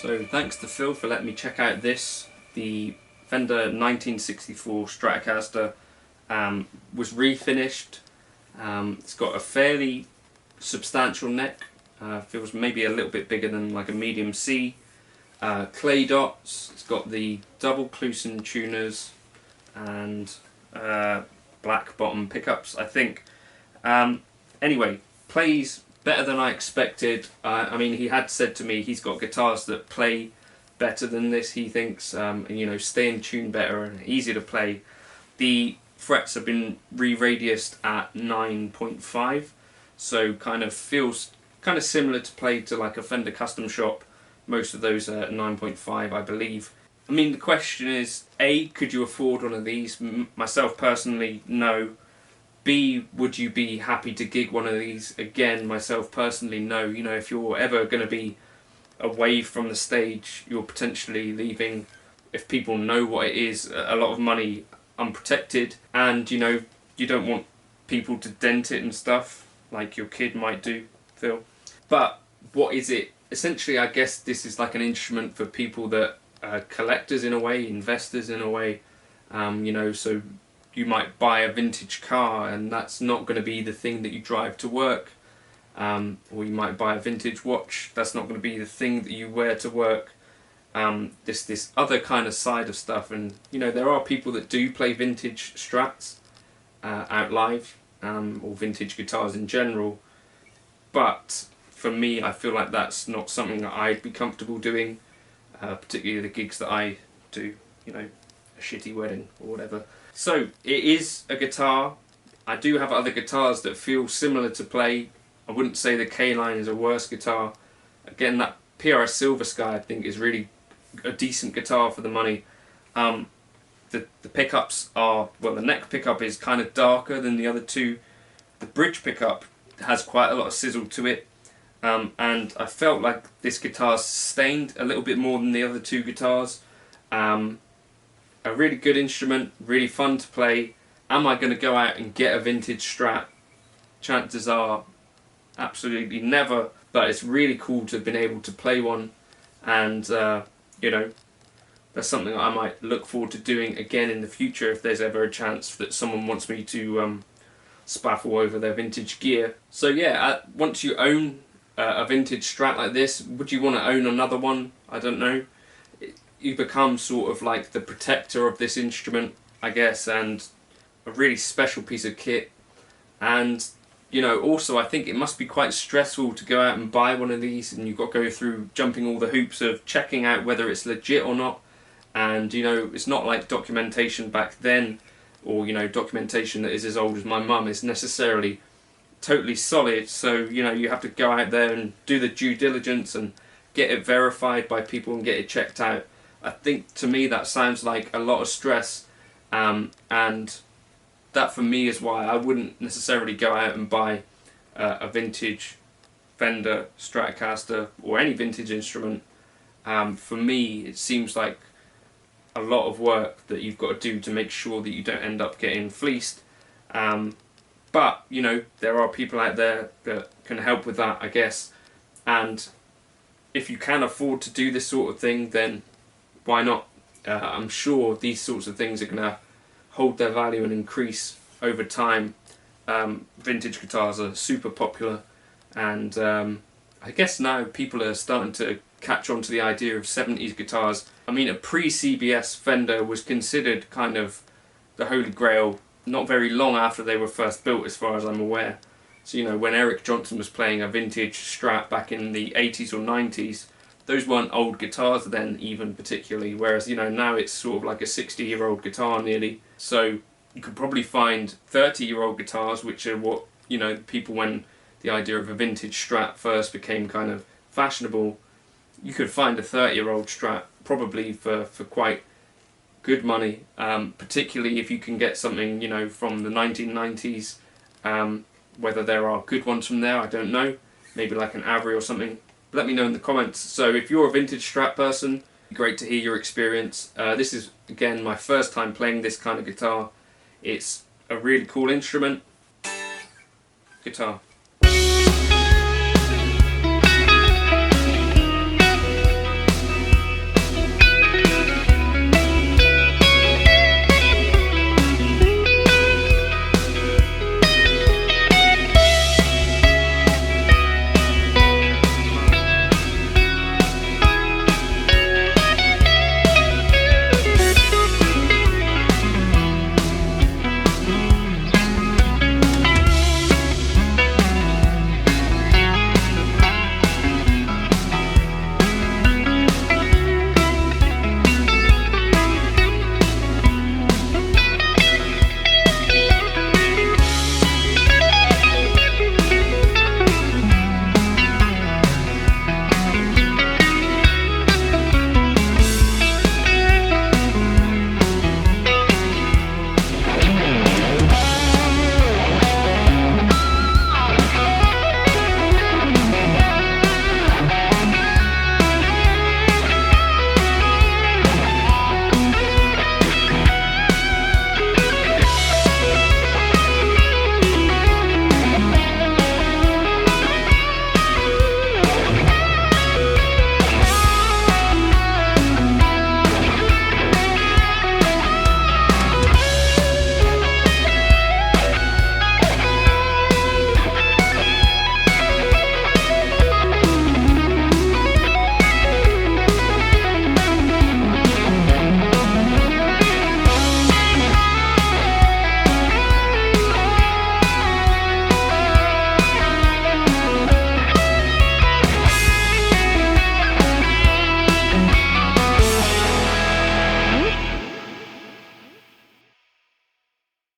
So thanks to Phil for letting me check out this. The Fender 1964 Stratocaster was refinished. It's got a fairly substantial neck. Feels maybe a little bit bigger than like a medium C. Clay dots. It's got the double Clusen tuners and black bottom pickups, I think. Anyway, plays better than I expected. I mean, he had said to me he's got guitars that play better than this, he thinks, and you know, stay in tune better and easier to play. The frets have been re-radiused at 9.5, so kind of feels kind of similar to play to like a Fender Custom Shop. Most of those are 9.5, I believe. I mean, the question is, A, could you afford one of these? Myself personally, no. B, would you be happy to gig one of these? Again, myself personally, no. You know, if you're ever going to be away from the stage, you're potentially leaving, if people know what it is, a lot of money unprotected, and you know, you don't want people to dent it and stuff like your kid might do, Phil. But what is it? Essentially, I guess this is like an instrument for people that are collectors in a way, investors in a way. You know, so you might buy a vintage car and that's not going to be the thing that you drive to work. Or you might buy a vintage watch, that's not going to be the thing that you wear to work. This other kind of side of stuff, and you know, there are people that do play vintage Strats out live, or vintage guitars in general, but for me, I feel like that's not something that I'd be comfortable doing, particularly the gigs that I do, you know, a shitty wedding or whatever. So it is a guitar. I do have other guitars that feel similar to play. I wouldn't say the K-Line is a worse guitar. Again, that PRS Silver Sky I think is really a decent guitar for the money. The pickups are, well, the neck pickup is kind of darker than the other two. The bridge pickup has quite a lot of sizzle to it. And I felt like this guitar sustained a little bit more than the other two guitars. A really good instrument, really fun to play. Am I going to go out and get a vintage Strat? Chances are absolutely never, but it's really cool to have been able to play one, and you know, that's something that I might look forward to doing again in the future if there's ever a chance that someone wants me to spaffle over their vintage gear. So yeah, once you own a vintage Strat like this, would you want to own another one? I don't know. You become sort of like the protector of this instrument, I guess, and a really special piece of kit. And you know, also I think it must be quite stressful to go out and buy one of these, and you've got to go through jumping all the hoops of checking out whether it's legit or not. And you know, it's not like documentation back then, or you know, documentation that is as old as my mum is necessarily totally solid. So you know, you have to go out there and do the due diligence and get it verified by people and get it checked out. I think to me that sounds like a lot of stress, and that for me is why I wouldn't necessarily go out and buy a vintage Fender, Stratocaster, or any vintage instrument. For me, it seems like a lot of work that you've got to do to make sure that you don't end up getting fleeced. But you know, there are people out there that can help with that, I guess. And if you can afford to do this sort of thing, then why not? I'm sure these sorts of things are going to hold their value and increase over time. Vintage guitars are super popular, and I guess now people are starting to catch on to the idea of 70s guitars. I mean, a pre-CBS Fender was considered kind of the holy grail not very long after they were first built, as far as I'm aware. So you know, when Eric Johson was playing a vintage Strat back in the 80s or 90s, those weren't old guitars then, even particularly, whereas you know, now it's sort of like a 60-year-old guitar nearly. So you could probably find 30-year-old guitars, which are what, you know, people, when the idea of a vintage Strat first became kind of fashionable, you could find a 30-year-old Strat probably for quite good money, particularly if you can get something, you know, from the 1990s. Whether there are good ones from there, I don't know. Maybe like an Avery or something. Let me know in the comments. So if you're a vintage Strat person, great to hear your experience. This is, again, my first time playing this kind of guitar. It's a really cool instrument. Guitar.